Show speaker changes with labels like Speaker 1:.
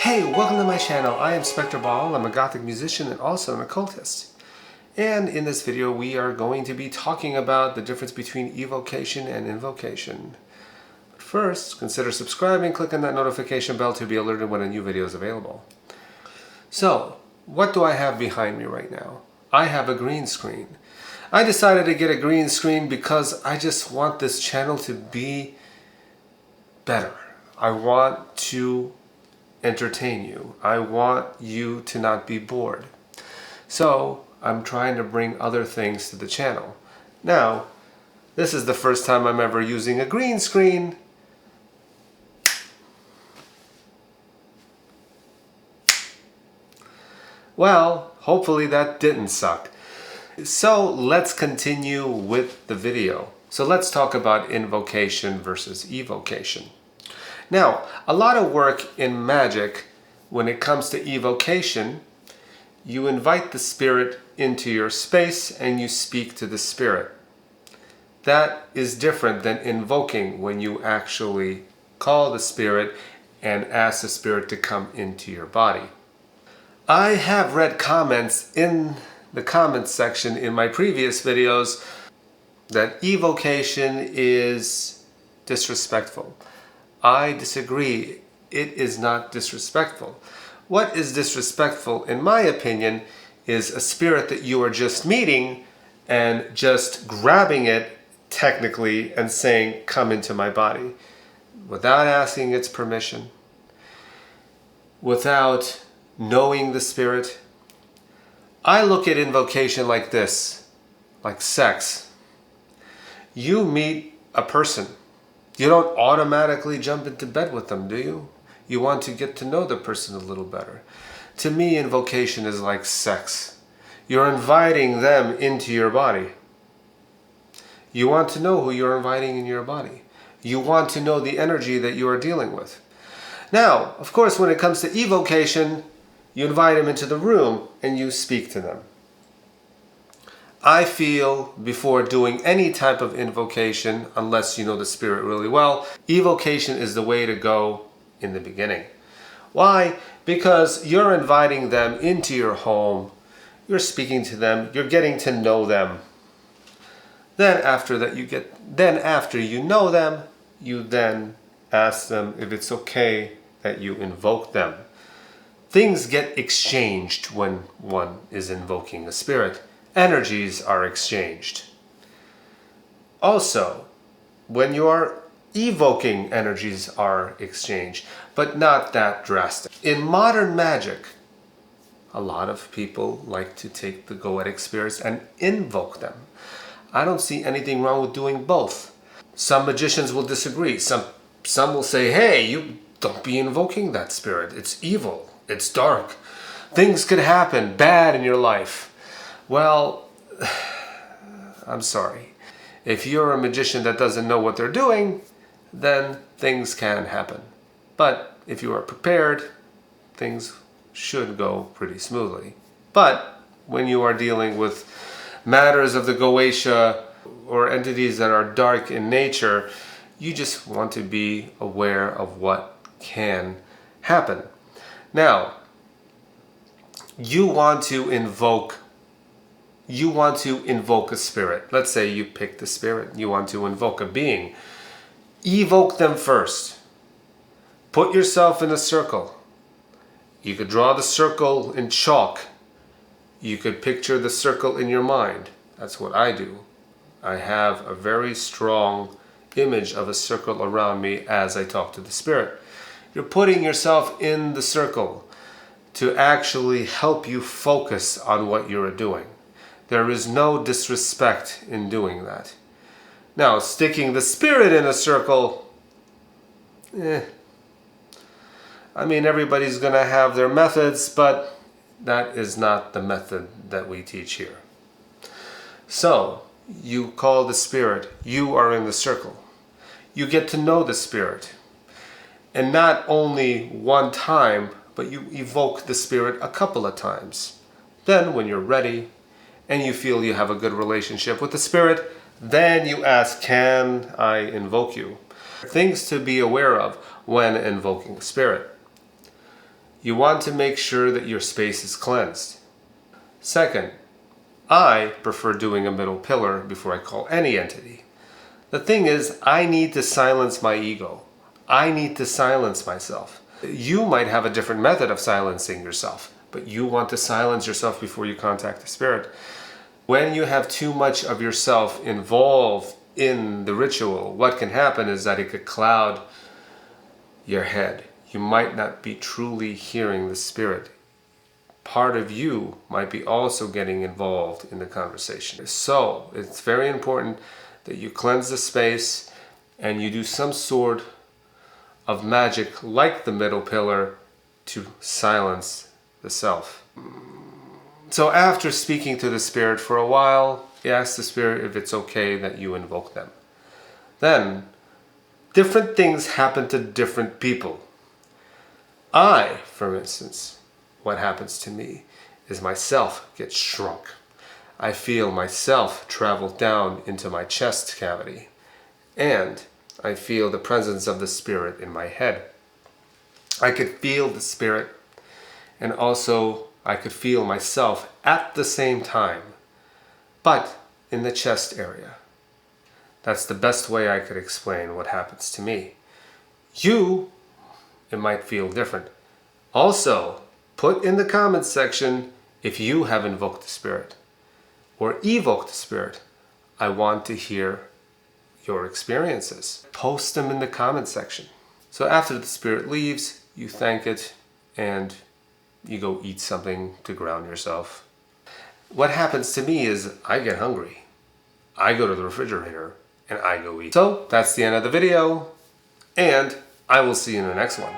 Speaker 1: Hey, welcome to my channel. I am spektorbaal. I'm a Gothic musician and also an occultist. And in this video we are going to be talking about the difference between evocation and invocation. But first, consider subscribing, click on that notification bell to be alerted when a new video is available. So, what do I have behind me right now? I have a green screen. I decided to get a green screen because I just want this channel to be better. I want to entertain you. I want you to not be bored. So I'm trying to bring other things to the channel. Now, this is the first time I'm ever using a green screen. Well, hopefully that didn't suck. So let's continue with the video. So let's talk about invocation versus evocation. Now, a lot of work in Magick, when it comes to evocation, you invite the spirit into your space and you speak to the spirit. That is different than invoking, when you actually call the spirit and ask the spirit to come into your body. I have read comments in the comments section in my previous videos that evocation is disrespectful. I disagree. It is not disrespectful. What is disrespectful, in my opinion, is a spirit that you are just meeting and just grabbing it technically and saying, "Come into my body," without asking its permission, without knowing the spirit. I look at invocation like this, like sex. You meet a person. You don't automatically jump into bed with them, do you? You want to get to know the person a little better. To me, invocation is like sex. You're inviting them into your body. You want to know who you're inviting in your body. You want to know the energy that you are dealing with. Now, of course, when it comes to evocation, you invite them into the room and you speak to them. I feel before doing any type of invocation, unless you know the spirit really well, evocation is the way to go in the beginning. Why? Because you're inviting them into your home, you're speaking to them, you're getting to know them. Then after you know them, you then ask them if it's okay that you invoke them. Things get exchanged when one is invoking a spirit. Energies are exchanged. Also, when you are evoking, energies are exchanged, but not that drastic. In modern magic, a lot of people like to take the goetic spirits and invoke them. I don't see anything wrong with doing both. Some magicians will disagree. Some will say, "Hey, you don't be invoking that spirit. It's evil. It's dark. Things could happen bad in your life." Well, I'm sorry. If you're a magician that doesn't know what they're doing, then things can happen. But if you are prepared, things should go pretty smoothly. But when you are dealing with matters of the goetia or entities that are dark in nature, you just want to be aware of what can happen. Now, you want to invoke a spirit. Let's say you pick the spirit. You want to invoke a being. Evoke them first. Put yourself in a circle. You could draw the circle in chalk. You could picture the circle in your mind. That's what I do. I have a very strong image of a circle around me as I talk to the spirit. You're putting yourself in the circle to actually help you focus on what you're doing. There is no disrespect in doing that. Now, sticking the spirit in a circle, I mean, everybody's going to have their methods, but that is not the method that we teach here. So, you call the spirit, you are in the circle. You get to know the spirit. And not only one time, but you evoke the spirit a couple of times. Then, when you're ready, and you feel you have a good relationship with the spirit, then you ask, "Can I invoke you?" Things to be aware of when invoking a spirit. You want to make sure that your space is cleansed. Second, I prefer doing a middle pillar before I call any entity. The thing is, I need to silence my ego. I need to silence myself. You might have a different method of silencing yourself, but you want to silence yourself before you contact the spirit. When you have too much of yourself involved in the ritual, what can happen is that it could cloud your head. You might not be truly hearing the spirit. Part of you might be also getting involved in the conversation. So it's very important that you cleanse the space and you do some sort of magic like the middle pillar to silence the self. So after speaking to the spirit for a while, you ask the spirit if it's okay that you invoke them. Then, different things happen to different people. I, for instance, what happens to me is myself gets shrunk. I feel myself travel down into my chest cavity. And I feel the presence of the spirit in my head. I could feel the spirit, and also I could feel myself at the same time, but in the chest area. That's the best way I could explain what happens to me. You, it might feel different. Also, put in the comments section if you have invoked the spirit or evoked the spirit. I want to hear your experiences. Post them in the comment section. So after the spirit leaves, you thank it and you go eat something to ground yourself. What happens to me is I get hungry. I go to the refrigerator and I go eat. So that's the end of the video, and I will see you in the next one.